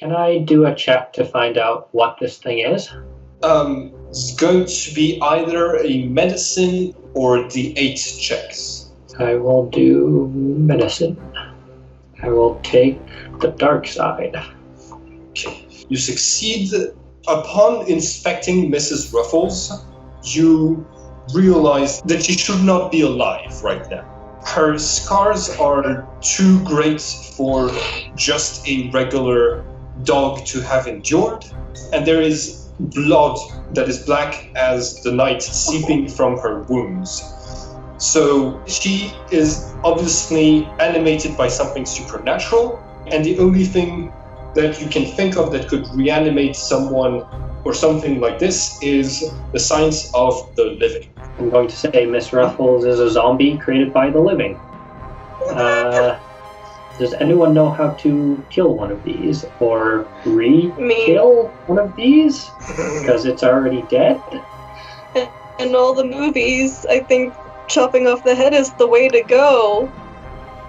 Can I do a check to find out what this thing is? It's going to be either a medicine or the 8 checks. I will do medicine. I will take the dark side. Okay. You succeed. Upon inspecting Mrs. Ruffles, you realize that she should not be alive right now. Her scars are too great for just a regular dog to have endured, and there is blood that is black as the night seeping from her wounds. So she is obviously animated by something supernatural, and the only thing that you can think of that could reanimate someone or something like this is the science of the living. I'm going to say Miss Ruffles is a zombie created by the living. Does anyone know how to kill one of these or re-kill one of these? Because it's already dead? In all the movies, I think chopping off the head is the way to go.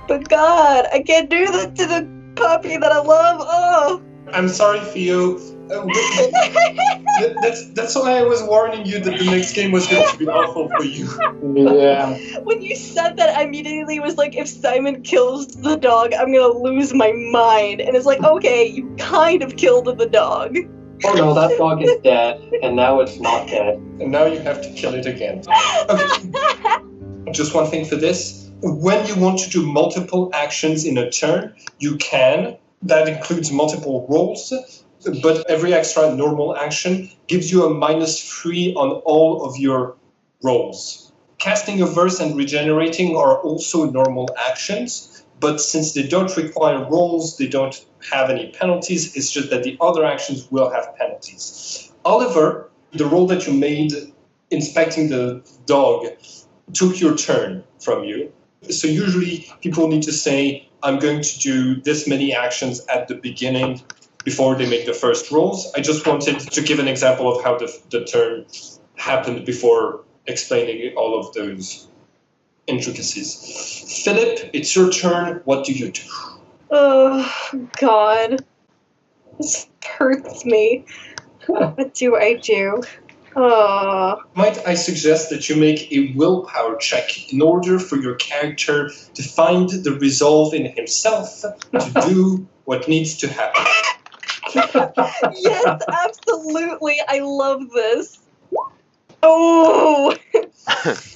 But God, I can't do that to the puppy that I love. Oh. I'm sorry, Theo. That's why I was warning you that the next game was going to be awful for you. Yeah. When you said that, I immediately was like, if Simon kills the dog, I'm gonna lose my mind. And it's like, okay, you kind of killed the dog. Oh no, that dog is dead, and now it's not dead. And now you have to kill it again. Okay. Just one thing for this. When you want to do multiple actions in a turn, you can. That includes multiple rolls, but every extra normal action gives you a -3 on all of your rolls. Casting a verse and regenerating are also normal actions, but since they don't require rolls, they don't have any penalties. It's just that the other actions will have penalties. Oliver, the roll that you made inspecting the dog took your turn from you. So usually people need to say, I'm going to do this many actions at the beginning before they make the first rolls. I just wanted to give an example of how the turn happened before explaining all of those intricacies. Philip, it's your turn. What do you do? Oh, God. This hurts me. What do I do? Oh. Might I suggest that you make a willpower check in order for your character to find the resolve in himself to do what needs to happen? Yes, absolutely. I love this. Oh!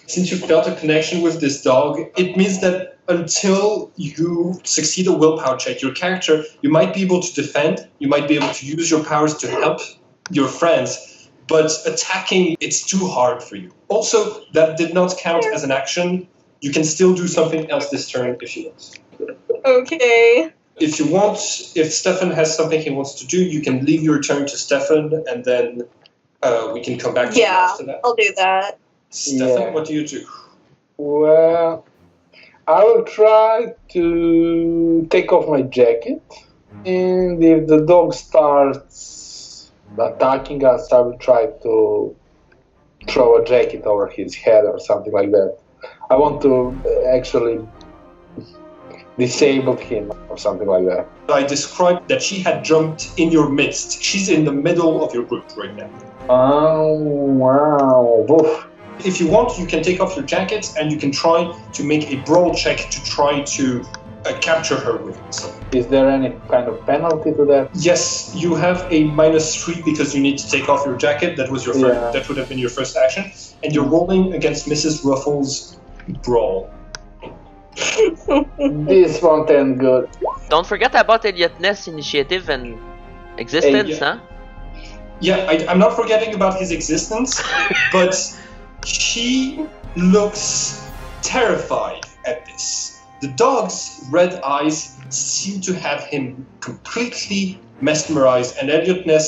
Since you felt a connection with this dog, it means that until you succeed a willpower check, your character, you might be able to defend, you might be able to use your powers to help your friends, but attacking, it's too hard for you. Also, that did not count as an action. You can still do something else this turn if you want. Okay. If you want, if Stefan has something he wants to do, you can leave your turn to Stefan, and then we can come back to you after that. I'll do that. Stefan, what do you do? Well, I will try to take off my jacket, and if the dog starts attacking us, I will try to throw a jacket over his head or something like that. I want to actually disable him or something like that. I described that she had jumped in your midst. She's in the middle of your group right now. Oh, wow. Oof. If you want, you can take off your jacket and you can try to make a brawl check to try to capture her with it. Is there any kind of penalty to that? Yes, you have a -3 because you need to take off your jacket. That was your first, that would have been your first action. And you're rolling against Mrs. Ruffles' brawl. This won't end good. Don't forget about Elliotness initiative and existence, huh? Yeah, I'm not forgetting about his existence, but she looks terrified at this. The dog's red eyes seem to have him completely mesmerized, and Elliotness,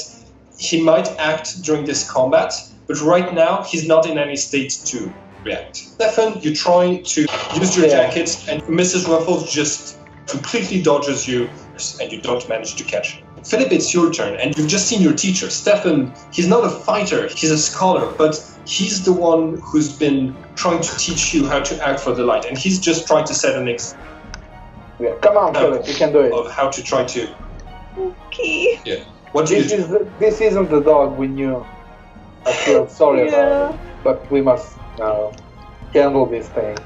he might act during this combat, but right now he's not in any state to react. Stefan, you try to use your jacket, and Mrs. Ruffles just completely dodges you, and you don't manage to catch him. Philip, it's your turn, and you've just seen your teacher. Stefan, he's not a fighter, he's a scholar, but he's the one who's been trying to teach you how to act for the light, and he's just trying to set an example. Yeah, come on, Philip, you can do it. Of how to try to Okay. Yeah. What do you do? This isn't the dog we knew. I feel sorry about it, but we must handle this thing.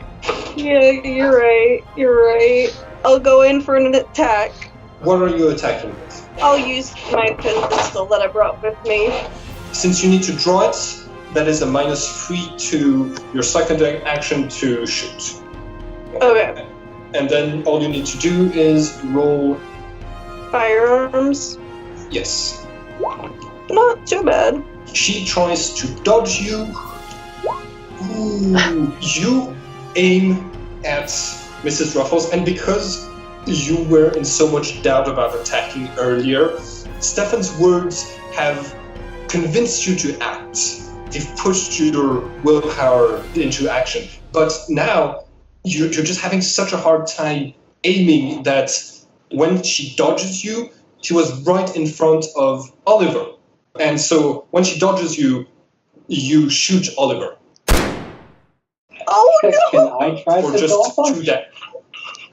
Yeah, you're right. I'll go in for an attack. What are you attacking with? I'll use my pistol that I brought with me. Since you need to draw it, that is a -3 to your secondary action to shoot. Okay. And then all you need to do is roll. Firearms. Yes. Not too bad. She tries to dodge you. Ooh, you aim at Mrs. Ruffles, and because you were in so much doubt about attacking earlier, Stefan's words have convinced you to act. They've pushed your willpower into action. But now, you're just having such a hard time aiming that when she dodges you, she was right in front of Oliver. And so when she dodges you, you shoot Oliver. Oh no! Can I try For to just dodge? 2 damage.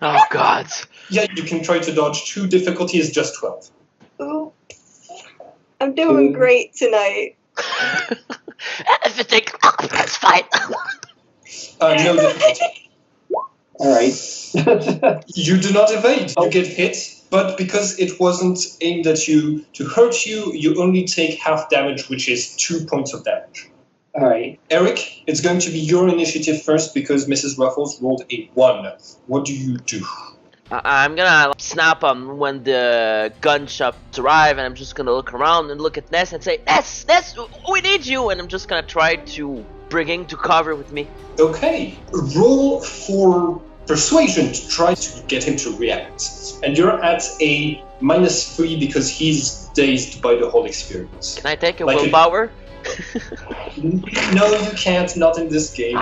Oh god. Yeah, you can try to dodge 2. Difficulty is just 12. Oops. I'm doing great tonight. If it take, that's fine. No difficulty. Alright. You do not evade. You get hit, but because it wasn't aimed at you to hurt you, you only take half damage, which is 2 points of damage. Alright. Eric, it's going to be your initiative first because Mrs. Ruffles rolled a 1. What do you do? I'm gonna snap on when the gunshots arrive, and I'm just gonna look around and look at Ness and say, Ness, we need you! And I'm just gonna try to bring him to cover with me. Okay, roll for persuasion to try to get him to react. And you're at a -3 because he's dazed by the whole experience. Can I take a Like willpower? No, you can't, not in this game.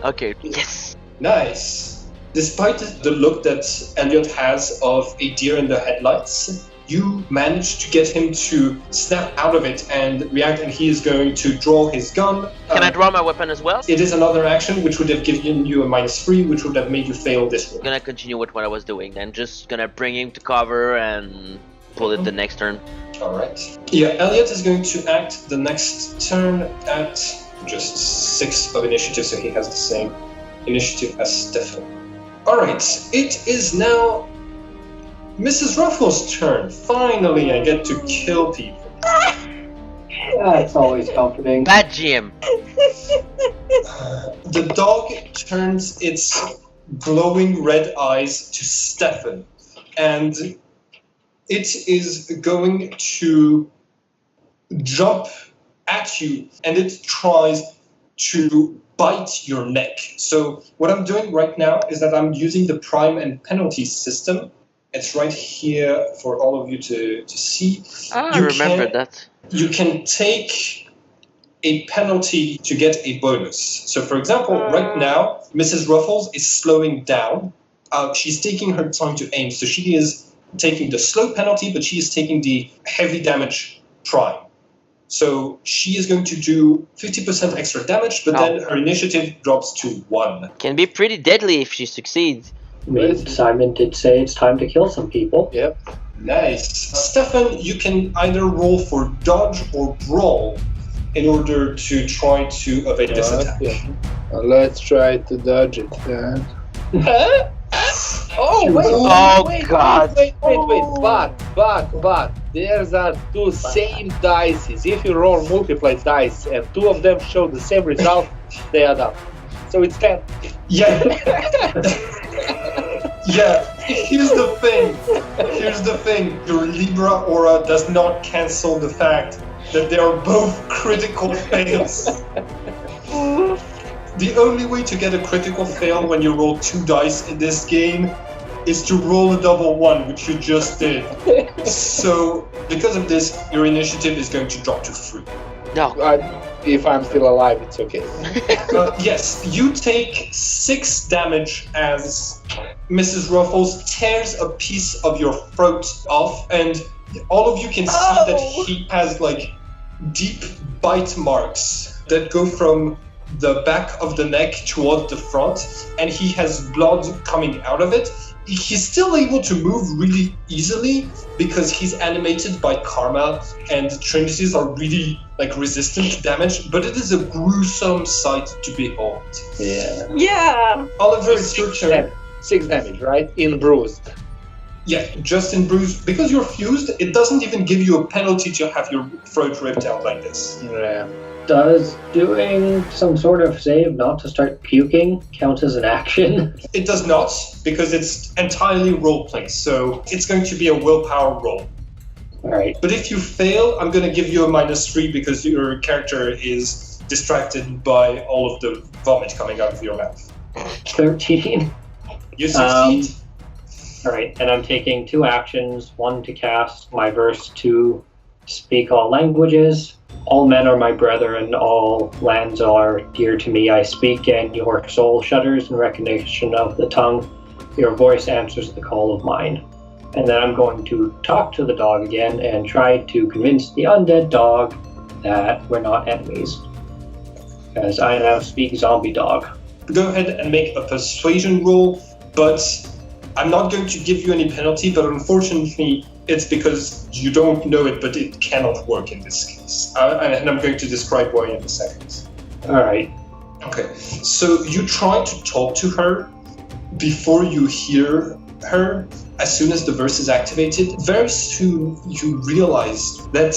Okay, yes. Nice. Despite the look that Elliot has of a deer in the headlights, you manage to get him to snap out of it and react, and he is going to draw his gun. Can I draw my weapon as well? It is another action which would have given you a -3, which would have made you fail this roll. I'm gonna continue with what I was doing, then just gonna bring him to cover and pull it the next turn. Alright. Yeah, Elliot is going to act the next turn at just 6 of initiative, so he has the same initiative as Stefan. Alright, it is now Mrs. Ruffles' turn. Finally, I get to kill people. That's always comforting. Bad GM. The dog turns its glowing red eyes to Stefan, and it is going to jump at you, and it tries to bite your neck. So what I'm doing right now is that I'm using the prime and penalty system. It's right here for all of you to see. I remember that. You can take a penalty to get a bonus. So for example, right now, Mrs. Ruffles is slowing down. She's taking her time to aim. So she is taking the slow penalty, but she is taking the heavy damage prime. So she is going to do 50% extra damage, but then her initiative drops to 1. Can be pretty deadly if she succeeds. I mean, Simon did say it's time to kill some people. Yep. Nice. Stefan, you can either roll for dodge or brawl in order to try to evade this attack. Let's try to dodge it then. God. Wait. But there's are 2 same dices. If you roll multiple dice and 2 of them show the same result, they add up. So it's 10. Yeah. Yeah. Here's the thing. Your Libra aura does not cancel the fact that they are both critical fails. The only way to get a critical fail when you roll 2 dice in this game is to roll a double 1, which you just did. So, because of this, your initiative is going to drop to 3. No. If I'm still alive, it's okay. Yes, you take 6 damage as Mrs. Ruffles tears a piece of your throat off, and all of you can see that he has like deep bite marks that go from the back of the neck toward the front, and he has blood coming out of it. he's still able to move really easily because he's animated by karma, and trinities are really resistant to damage, but it is a gruesome sight to behold. Yeah. Oliver, it's your turn. 6 damage, right? In bruised. Yeah, just in bruise. Because you're fused, it doesn't even give you a penalty to have your throat ripped out like this. Yeah. Does doing some sort of save not to start puking count as an action? It does not, because it's entirely roleplay, so it's going to be a willpower roll. Alright. But if you fail, I'm going to give you a -3 because your character is distracted by all of the vomit coming out of your mouth. 13. You succeed. Alright, and I'm taking 2 actions, 1 to cast my verse to speak all languages. All men are my brethren, all lands are dear to me. I speak, and your soul shudders in recognition of the tongue. Your voice answers the call of mine. And then I'm going to talk to the dog again and try to convince the undead dog that we're not enemies. As I now speak zombie dog. Go ahead and make a persuasion roll, but I'm not going to give you any penalty, but unfortunately it's because you don't know it, but it cannot work in this case. And I'm going to describe why in a second. Alright. Okay, so you try to talk to her before you hear her. As soon as the verse is activated, very soon you realize that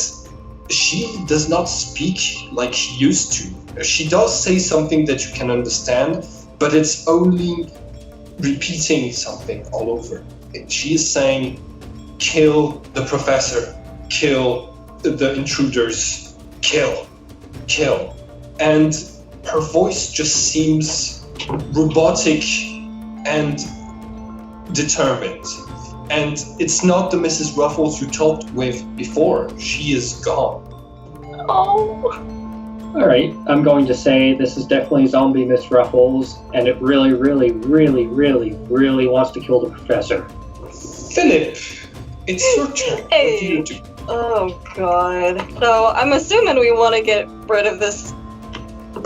she does not speak like she used to. She does say something that you can understand, but it's only repeating something all over. She is saying, kill the professor, kill the intruders, kill. And her voice just seems robotic and determined. And it's not the Mrs. Ruffles you talked with before. She is gone. Oh. Alright, I'm going to say this is definitely zombie Miss Ruffles, and it really, really, really, really, really wants to kill the professor. Philip, it's your turn. Hey. What do you do? Oh god. So I'm assuming we want to get rid of this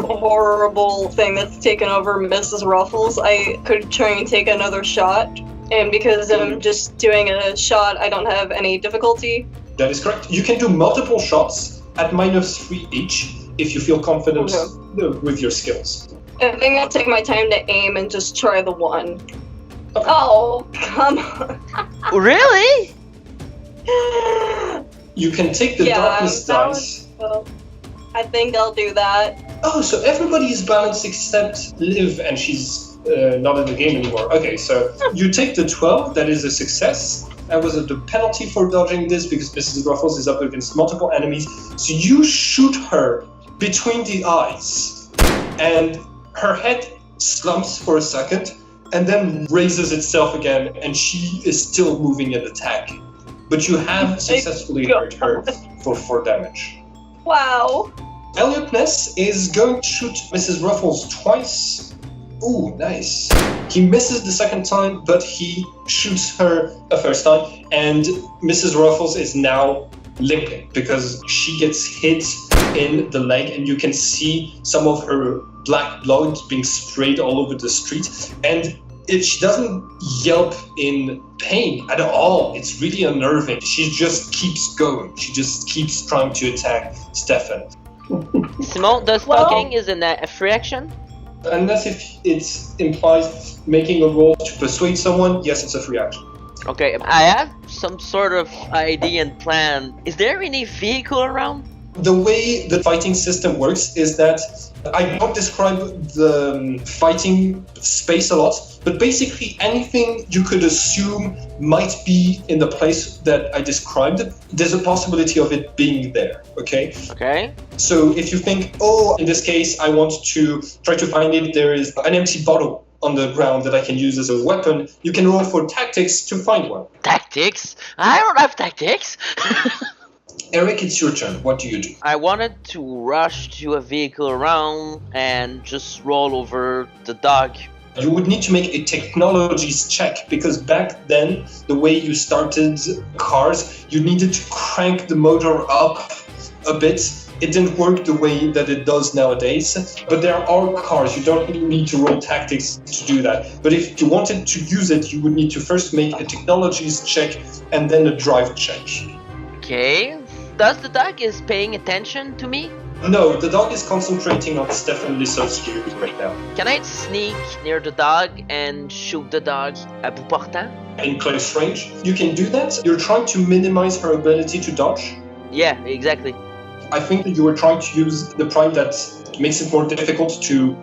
horrible thing that's taken over Mrs. Ruffles. I could try and take another shot, and because I'm just doing a shot, I don't have any difficulty. That is correct. You can do multiple shots at -3 each if you feel confident with your skills. I think I'll take my time to aim and just try the one. Oh, come on. Really? You can take the darkness dice. Well, I think I'll do that. Oh, so everybody is balanced except Liv, and she's not in the game anymore. Okay, so you take the 12, that is a success. That was the penalty for dodging this because Mrs. Ruffles is up against multiple enemies. So you shoot her between the eyes, and her head slumps for a second, and then raises itself again, and she is still moving and attacking. But you have successfully hurt her for 4 damage. Wow. Elliot Ness is going to shoot Mrs. Ruffles twice. Ooh, nice. He misses the second time, but he shoots her a first time, and Mrs. Ruffles is now limping because she gets hit in the leg, and you can see some of her black blood being sprayed all over the street. And she doesn't yelp in pain at all. It's really unnerving. She just keeps going. She just keeps trying to attack Stefan. Simone, does talking is a free action? Unless if it implies making a roll to persuade someone, yes, it's a free action. Okay, I have some sort of idea and plan. Is there any vehicle around? The way the fighting system works is that I don't describe the fighting space a lot, but basically anything you could assume might be in the place that I described, there's a possibility of it being there, okay? Okay. So if you think, oh, in this case, I want to try to find if there is an empty bottle on the ground that I can use as a weapon, you can roll for tactics to find one. Tactics? I don't have tactics! Eric, it's your turn. What do you do? I wanted to rush to a vehicle around and just roll over the dog. You would need to make a technologies check because back then, the way you started cars, you needed to crank the motor up a bit It didn't work the way that it does nowadays, but there are cars. You don't really need to roll tactics to do that. But if you wanted to use it, you would need to first make a technologies check and then a drive check. Okay. Does the dog is paying attention to me? No, the dog is concentrating on Stefan Lissowski right now. Can I sneak near the dog and shoot the dog à bout portant? In close range, you can do that. You're trying to minimize her ability to dodge. Yeah, exactly. I think that you were trying to use the prime that makes it more difficult to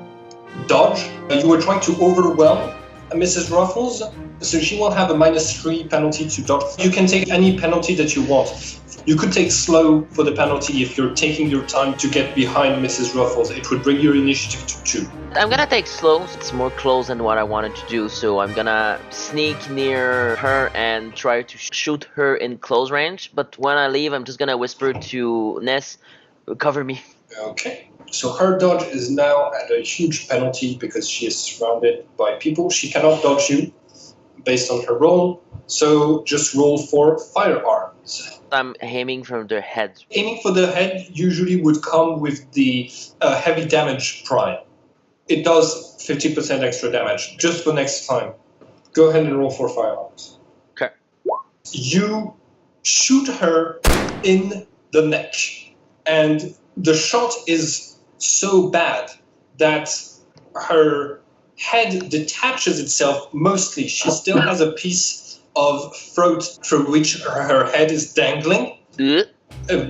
dodge. You were trying to overwhelm Mrs. Ruffles, so she will have a -3 penalty to dodge. You can take any penalty that you want. You could take slow for the penalty if you're taking your time to get behind Mrs. Ruffles. It would bring your initiative to 2. I'm gonna take slow. It's more close than what I wanted to do, so I'm gonna sneak near her and try to shoot her in close range. But when I leave, I'm just gonna whisper to Ness, cover me. Okay. So her dodge is now at a huge penalty because she is surrounded by people. She cannot dodge you based on her roll. So just roll for firearms. I'm aiming from their head. Aiming for the head usually would come with the heavy damage prime. It does 50% extra damage, just for next time. Go ahead and roll for firearms. Okay. You shoot her in the neck, and the shot is so bad that her head detaches itself mostly. She still has a piece of throat through which her head is dangling.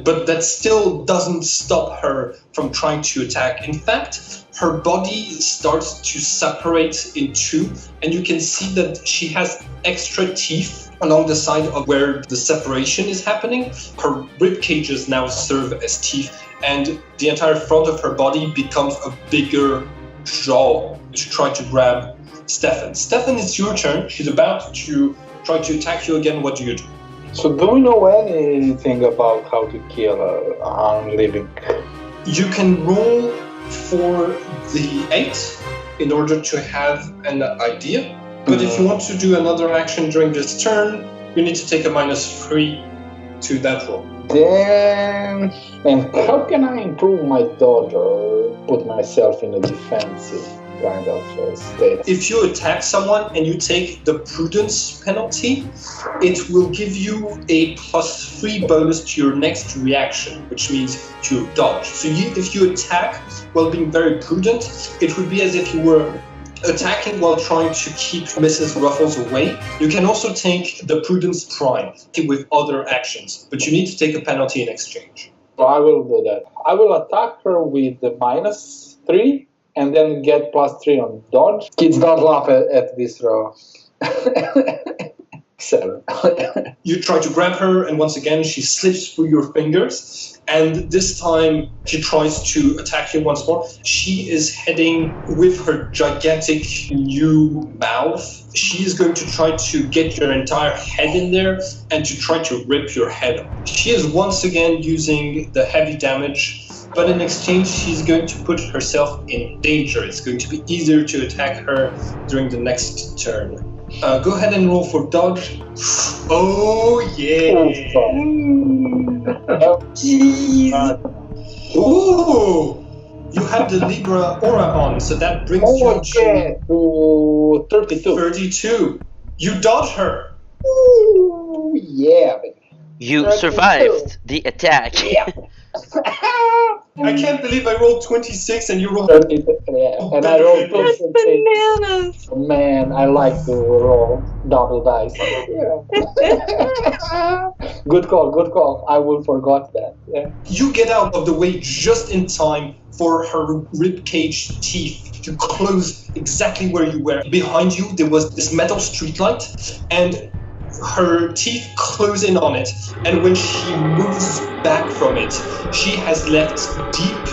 But that still doesn't stop her from trying to attack. In fact, her body starts to separate in 2, and you can see that she has extra teeth along the side of where the separation is happening. Her rib cages now serve as teeth, and the entire front of her body becomes a bigger jaw to try to grab Stefan. Stefan, it's your turn. She's about to try to attack you again. What do you do? So do we know anything about how to kill an living? You can roll for the 8 in order to have an idea. But if you want to do another action during this turn, you need to take a -3 to that roll. Then, and how can I improve my dodge or put myself in a defensive kind of state? If you attack someone and you take the prudence penalty, it will give you a +3 bonus to your next reaction, which means to dodge. So if you attack while being very prudent, it would be as if you were attacking while trying to keep Mrs. Ruffles away. You can also take the prudence prime with other actions, but you need to take a penalty in exchange. So I will do that. I will attack her with the -3 and then get +3 on dodge. Kids, don't laugh at this roll. 7. You try to grab her, and once again, she slips through your fingers. And this time, she tries to attack you once more. She is heading with her gigantic new mouth. She is going to try to get your entire head in there and to try to rip your head off. She is once again using the heavy damage, but in exchange, she's going to put herself in danger. It's going to be easier to attack her during the next turn. Go ahead and roll for dodge. Oh, yeah. Jeez. Ooh. You have the Libra aura on, so that brings you to 32. 32. You dodge her. Ooh, yeah, baby. You 32. survived the attack. Yeah. I can't believe I rolled 26 and you rolled 32. Yeah, and I rolled That's 26. bananas. Man, I like to roll double dice. Yeah. Good call. I will forgot that. Yeah. You get out of the way just in time for her ribcage teeth to close exactly where you were. Behind you, there was this metal streetlight, and her teeth close in on it. And when she moves back from it, she has left deep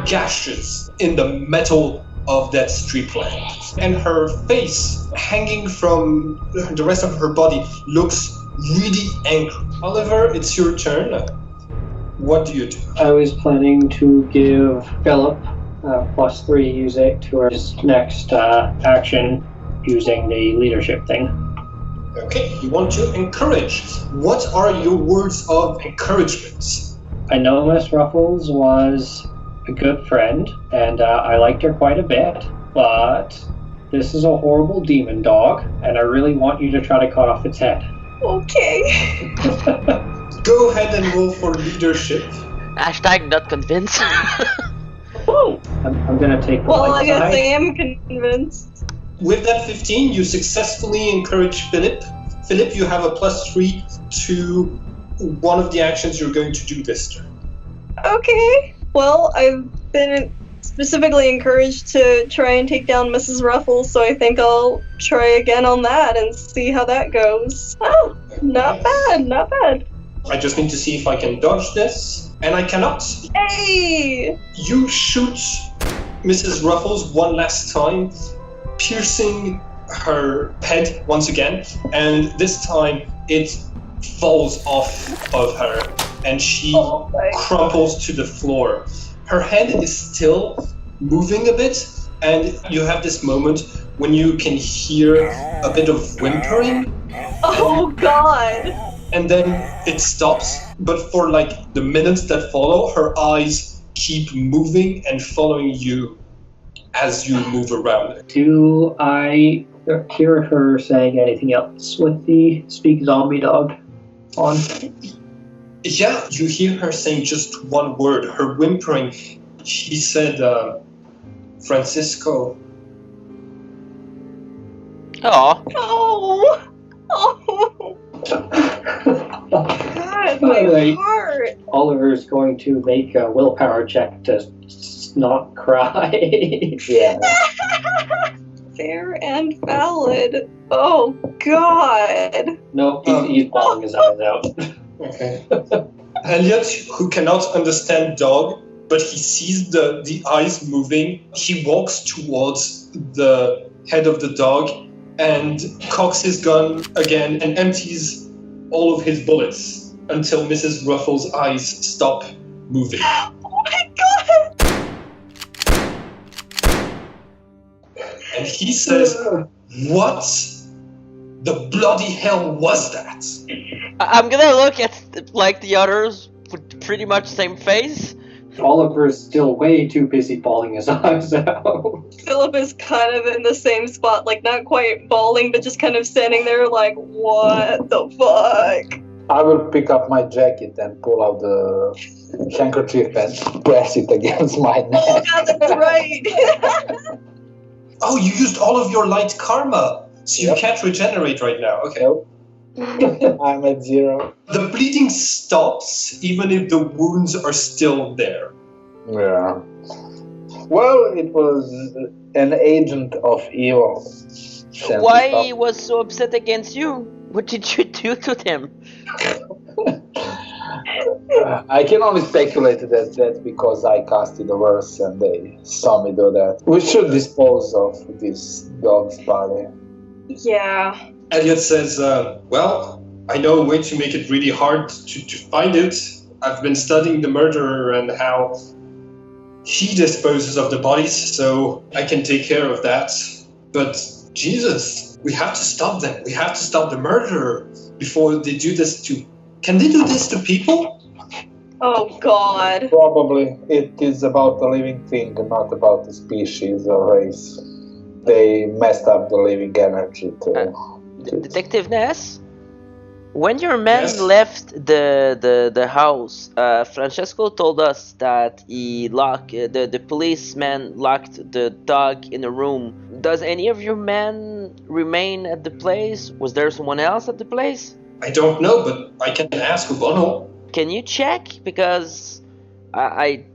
gashes in the metal of that streetlight. And her face, hanging from the rest of her body, looks really angry. Oliver, it's your turn. What do you do? I was planning to give Philip +3 use it to his next action using the leadership thing. Okay, you want to encourage. What are your words of encouragement? I know Miss Ruffles was a good friend, and I liked her quite a bit, but this is a horrible demon dog, and I really want you to try to cut off its head. Okay. Go ahead and roll for leadership. Hashtag not convinced. I'm gonna take the Well, I light guess I side. am convinced. With that 15, you successfully encourage Philip. Philip, you have a +3 to one of the actions you're going to do this turn. Okay. Well, I've been specifically encouraged to try and take down Mrs. Ruffles, so I think I'll try again on that and see how that goes. Oh, not bad, not bad. I just need to see if I can dodge this, and I cannot. Hey! You shoot Mrs. Ruffles one last time, piercing her head once again, and this time it falls off of her, and she crumples to the floor. Her head is still moving a bit, and you have this moment when you can hear a bit of whimpering, Oh god! and then it stops. But for like the minutes that follow, her eyes keep moving and following you as you move around. Do I hear her saying anything else with the speak zombie dog on? Yeah, you hear her saying just one word, her whimpering. She said, Francisco. Aw. Oh! Oh! God, my Alright. heart! Oliver's going to make a willpower check to not cry. Yeah. Fair and valid. Oh god! No, he's bawling his eyes out. Okay. Elliot, who cannot understand dog, but he sees the eyes moving, he walks towards the head of the dog and cocks his gun again and empties all of his bullets until Mrs. Ruffles' eyes stop moving. Oh my god! And he says, "What the bloody hell was that?" I'm gonna look at like the others with pretty much same face. Oliver's still way too busy bawling his eyes out. Philip is kind of in the same spot, like not quite bawling, but just kind of standing there like, what the fuck? I will pick up my jacket and pull out the handkerchief and press it against my Oh neck. god, that's right! Oh, you used all of your light karma, so you Yep. can't regenerate right now. Okay. Nope. I'm at 0. The bleeding stops even if the wounds are still there. Yeah. Well, it was an agent of evil. Sent Why it he was so upset against you? What did you do to him? up. I can only speculate that that's because I casted a verse and they saw me do that. We should dispose of this dog's body. Yeah. Elliot says, well, I know a way to make it really hard to find it. I've been studying the murderer and how he disposes of the bodies, so I can take care of that. But Jesus, we have to stop them. We have to stop the murderer before they do this to... Can they do this to people? Oh god. Probably it is about the living thing, not about the species or race. They messed up the living energy too. Detective Ness? When your man Yes? left the house, Francesco told us that he locked the policeman locked the dog in a room. Does any of your men remain at the place? Was there someone else at the place? I don't know, but I can ask Ubono. Can you check? Because I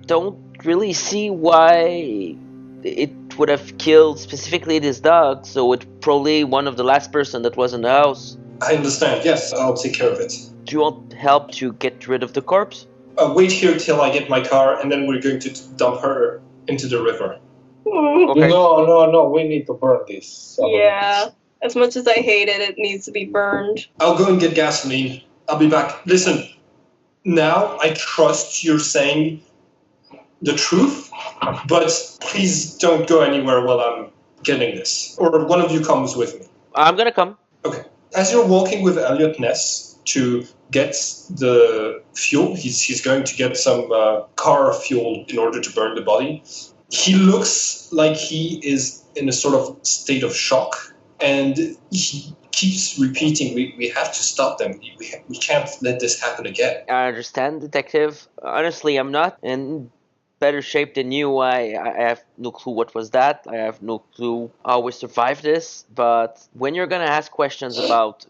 don't really see why it would have killed specifically this dog, so it's probably one of the last person that was in the house. I understand, yes, I'll take care of it. Do you want help to get rid of the corpse? Wait here till I get my car, and then we're going to dump her into the river. Okay. No, we need to burn this. Yeah. As much as I hate it, it needs to be burned. I'll go and get gasoline. I'll be back. Listen, now I trust you're saying the truth, but please don't go anywhere while I'm getting this. Or one of you comes with me. I'm gonna come. Okay. As you're walking with Elliot Ness, to get the fuel. He's going to get some car fuel in order to burn the body. He looks like he is in a sort of state of shock, and he keeps repeating, we have to stop them. We can't let this happen again. I understand, Detective. Honestly, I'm not in better shape than you. I have no clue what was that. I have no clue how we survived this. But when you're gonna ask questions about,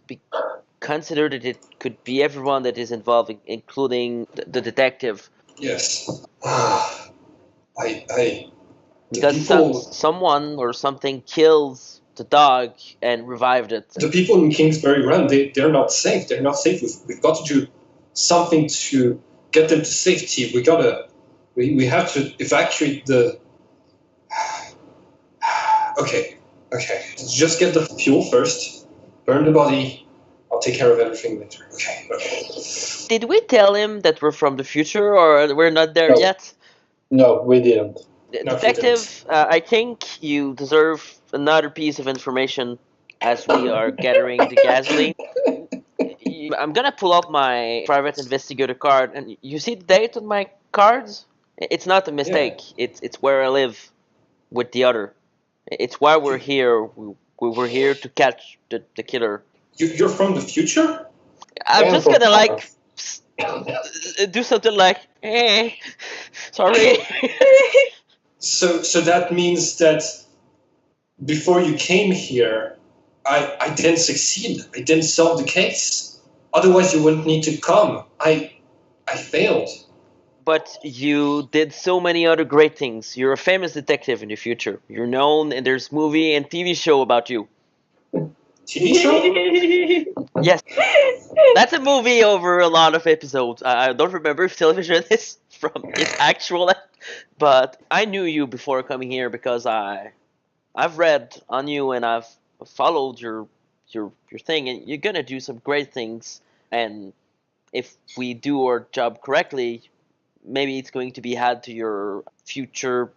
consider that it could be everyone that is involved, including the detective. Yes. Because someone or something kills the dog and revived it. The people in Kingsbury Run, they're not safe. They're not safe. We've got to do something to get them to safety. We have to evacuate the... Okay. Just get the fuel first. Burn the body. I'll take care of everything later. Okay. Did we tell him that we're from the future, or we're not there yet? No, we didn't. Detective, I think you deserve another piece of information as we are gathering the gasoline. I'm gonna pull up my private investigator card, and you see the date on my cards? It's not a mistake. Yeah. It's where I live with the other. It's why we're here. We were here to catch the killer. You're from the future? I'm just gonna do something like, sorry. So that means that before you came here, I didn't succeed. I didn't solve the case. Otherwise, you wouldn't need to come. I failed. But you did so many other great things. You're a famous detective in the future. You're known, and there's movie and TV show about you. TV show? Yes. That's a movie over a lot of episodes. I don't remember if television is from its actual... But I knew you before coming here because I've read on you and I've followed your thing, and you're gonna do some great things. And if we do our job correctly, maybe it's going to be add to your future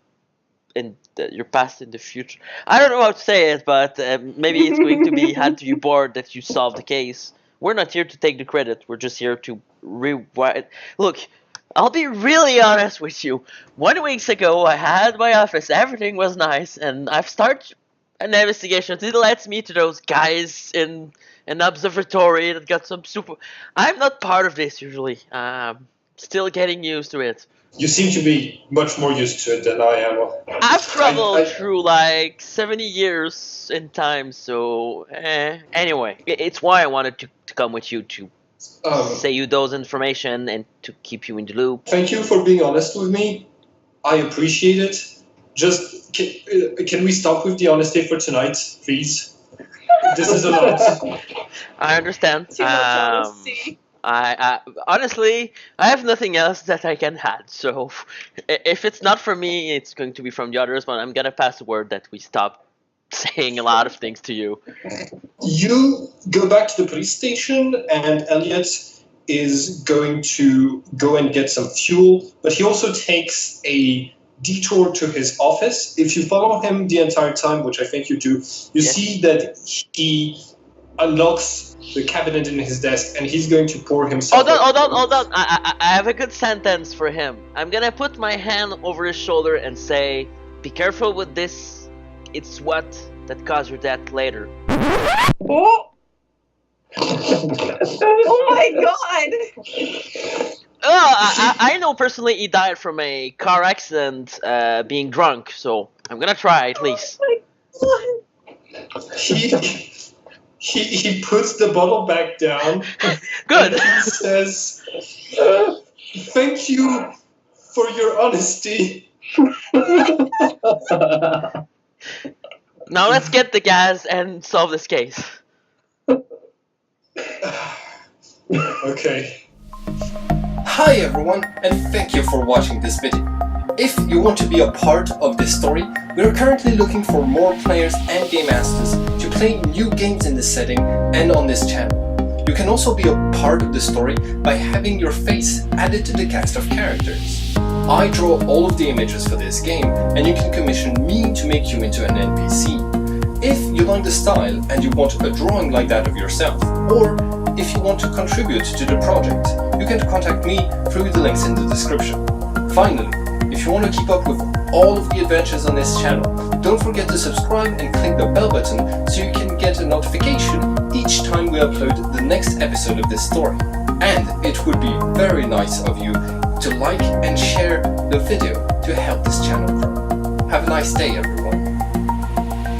and your past in the future. I don't know how to say it, but maybe it's going to be add to your board that you solved the case. We're not here to take the credit. We're just here to rewrite. Look. I'll be really honest with you. 1 week ago, I had my office. Everything was nice, and I've started an investigation. It lets me to those guys in an observatory that got some super... I'm not part of this usually. Still getting used to it. You seem to be much more used to it than I am. I've traveled through like 70 years in time, so... Anyway, it's why I wanted to come with you to say you those information and to keep you in the loop. Thank you for being honest with me. I appreciate it. Just can we stop with the honesty for tonight, please? This is a lot. I understand. Too much honesty. I honestly, I have nothing else that I can add. So if it's not from me, it's going to be from the others. But I'm gonna pass the word that we stop saying a lot of things to you. You go back to the police station, and Elliot is going to go and get some fuel, but he also takes a detour to his office. If you follow him the entire time, which I think you do, you see that he unlocks the cabinet in his desk, and he's going to pour himself... Hold on. I have a good sentence for him. I'm gonna put my hand over his shoulder and say, be careful with this. It's what that caused your death later. Oh! Oh my god! I know personally he died from a car accident being drunk, so I'm gonna try at least. Oh my god. He puts the bottle back down. Good. And he says, thank you for your honesty. Now let's get the gas and solve this case. Okay. Hi everyone, and thank you for watching this video. If you want to be a part of this story, we are currently looking for more players and game masters to play new games in this setting and on this channel. You can also be a part of the story by having your face added to the cast of characters. I draw all of the images for this game, and you can commission me to make you into an NPC. If you like the style and you want a drawing like that of yourself, or if you want to contribute to the project, you can contact me through the links in the description. Finally, if you want to keep up with all of the adventures on this channel, don't forget to subscribe and click the bell button so you can get a notification each time we upload the next episode of this story. And it would be very nice of you to like and share the video to help this channel grow. Have a nice day, everyone.